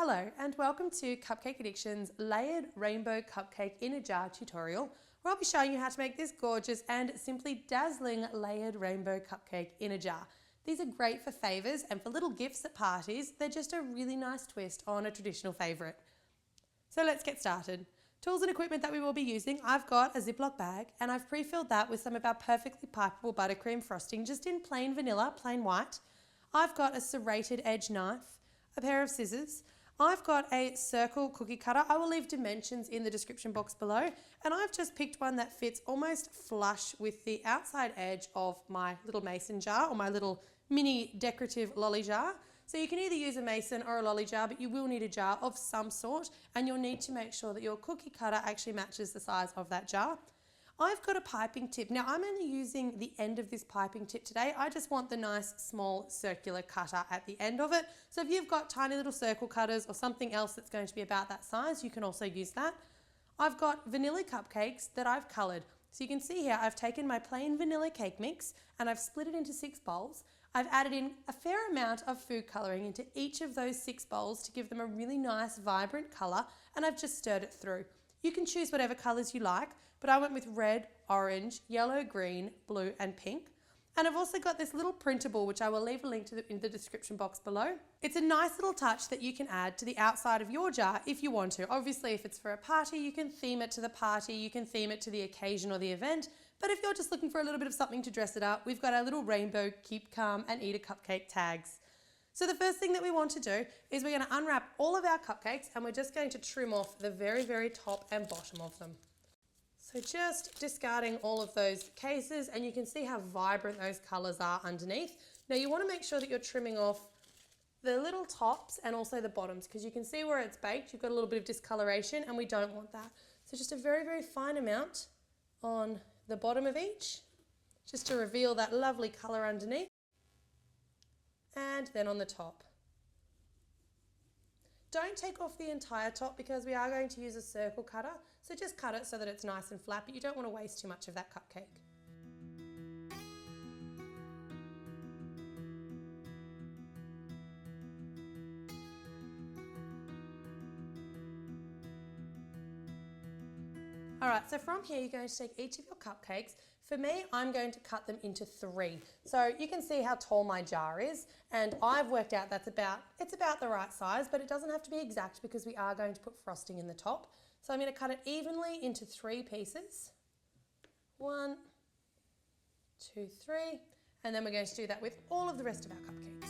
Hello and welcome to Cupcake Addiction's layered rainbow cupcake in a jar tutorial, where I'll be showing you how to make this gorgeous and simply dazzling layered rainbow cupcake in a jar. These are great for favours and for little gifts at parties. They're just a really nice twist on a traditional favourite. So let's get started. Tools and equipment that we will be using: I've got a Ziploc bag and I've pre-filled that with some of our perfectly pipeable buttercream frosting, just in plain vanilla, plain white. I've got a serrated edge knife, a pair of scissors. I've got a circle cookie cutter. I will leave dimensions in the description box below, and I've just picked one that fits almost flush with the outside edge of my little mason jar, or my little mini decorative lolly jar. So you can either use a mason or a lolly jar, but you will need a jar of some sort, and you'll need to make sure that your cookie cutter actually matches the size of that jar. I've got a piping tip. Now I'm only using the end of this piping tip today. I just want the nice small circular cutter at the end of it. So if you've got tiny little circle cutters or something else that's going to be about that size, you can also use that. I've got vanilla cupcakes that I've coloured. So you can see here I've taken my plain vanilla cake mix and I've split it into 6 bowls. I've added in a fair amount of food colouring into each of those 6 bowls to give them a really nice vibrant colour, and I've just stirred it through. You can choose whatever colours you like, but I went with red, orange, yellow, green, blue and pink. And I've also got this little printable, which I will leave a link to in the description box below. It's a nice little touch that you can add to the outside of your jar if you want to. Obviously, if it's for a party, you can theme it to the party, you can theme it to the occasion or the event. But if you're just looking for a little bit of something to dress it up, we've got our little rainbow keep calm and eat a cupcake tags. So the first thing that we want to do is we're going to unwrap all of our cupcakes, and we're just going to trim off the very, very top and bottom of them. So just discarding all of those cases, and you can see how vibrant those colours are underneath. Now you want to make sure that you're trimming off the little tops and also the bottoms, because you can see where it's baked, you've got a little bit of discoloration, and we don't want that. So just a very, very fine amount on the bottom of each, just to reveal that lovely colour underneath. And then on the top. Don't take off the entire top because we are going to use a circle cutter, so just cut it so that it's nice and flat, but you don't want to waste too much of that cupcake. Alright, so from here you're going to take each of your cupcakes. For me, I'm going to cut them into 3. So you can see how tall my jar is, and I've worked out it's about the right size, but it doesn't have to be exact because we are going to put frosting in the top. So I'm going to cut it evenly into 3 pieces. 1, 2, 3, and then we're going to do that with all of the rest of our cupcakes.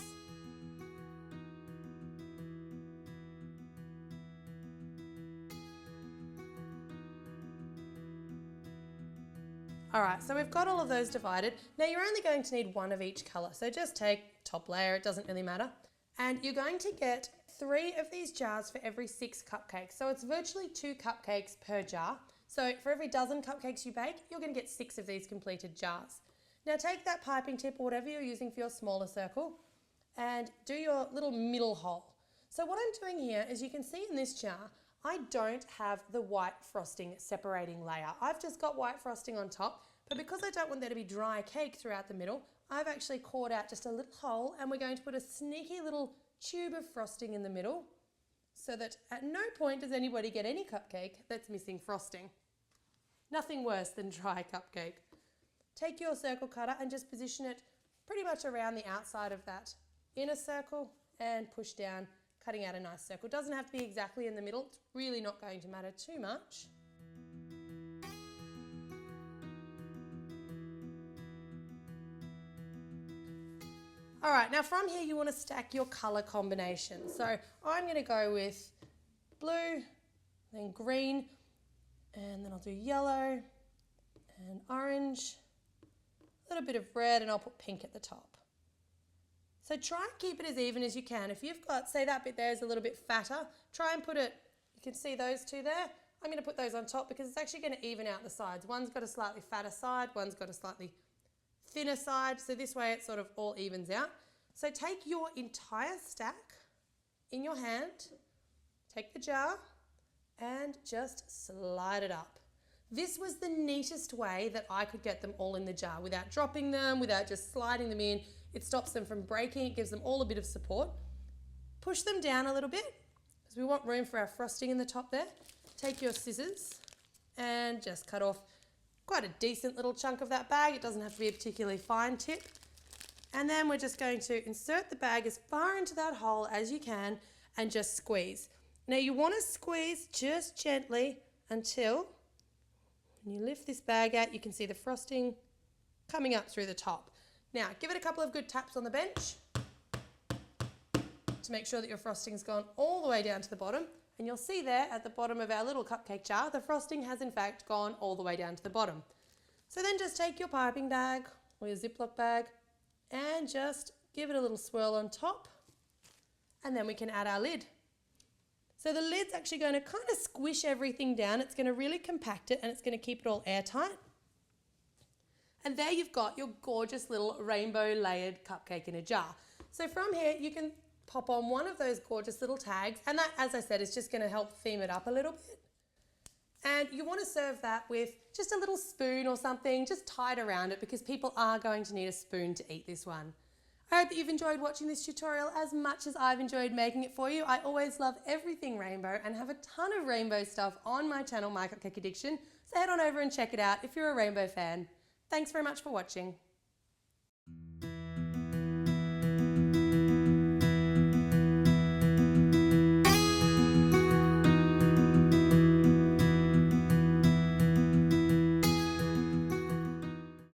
Alright, so we've got all of those divided. Now you're only going to need 1 of each colour, so just take top layer, it doesn't really matter. And you're going to get 3 of these jars for every 6 cupcakes. So it's virtually 2 cupcakes per jar. So for every dozen cupcakes you bake, you're going to get 6 of these completed jars. Now take that piping tip or whatever you're using for your smaller circle and do your little middle hole. So what I'm doing here is, you can see in this jar, I don't have the white frosting separating layer. I've just got white frosting on top, but because I don't want there to be dry cake throughout the middle, I've actually cored out just a little hole, and we're going to put a sneaky little tube of frosting in the middle so that at no point does anybody get any cupcake that's missing frosting. Nothing worse than dry cupcake. Take your circle cutter and just position it pretty much around the outside of that inner circle and push down, cutting out a nice circle. It doesn't have to be exactly in the middle. It's really not going to matter too much. All right, now from here you want to stack your colour combinations. So I'm going to go with blue, then green, and then I'll do yellow and orange, a little bit of red, and I'll put pink at the top. So try and keep it as even as you can. If you've got, say that bit there is a little bit fatter, try and put it, you can see those 2 there. I'm going to put those on top because it's actually going to even out the sides. One's got a slightly fatter side, one's got a slightly thinner side, so this way it sort of all evens out. So take your entire stack in your hand, take the jar and just slide it up. This was the neatest way that I could get them all in the jar without dropping them, without just sliding them in. It stops them from breaking, it gives them all a bit of support. Push them down a little bit because we want room for our frosting in the top there. Take your scissors and just cut off quite a decent little chunk of that bag. It doesn't have to be a particularly fine tip. And then we're just going to insert the bag as far into that hole as you can and just squeeze. Now you want to squeeze just gently until when you lift this bag out, you can see the frosting coming up through the top. Now give it a couple of good taps on the bench to make sure that your frosting's gone all the way down to the bottom. And you'll see there at the bottom of our little cupcake jar, the frosting has in fact gone all the way down to the bottom. So then just take your piping bag or your Ziploc bag and just give it a little swirl on top, and then we can add our lid. So the lid's actually going to kind of squish everything down. It's going to really compact it and it's going to keep it all airtight. And there you've got your gorgeous little rainbow layered cupcake in a jar. So from here you can pop on one of those gorgeous little tags, and that, as I said, is just going to help theme it up a little bit. And you want to serve that with just a little spoon or something just tied around it, because people are going to need a spoon to eat this one. I hope that you've enjoyed watching this tutorial as much as I've enjoyed making it for you. I always love everything rainbow and have a ton of rainbow stuff on my channel, My Cupcake Addiction. So head on over and check it out if you're a rainbow fan. Thanks very much for watching.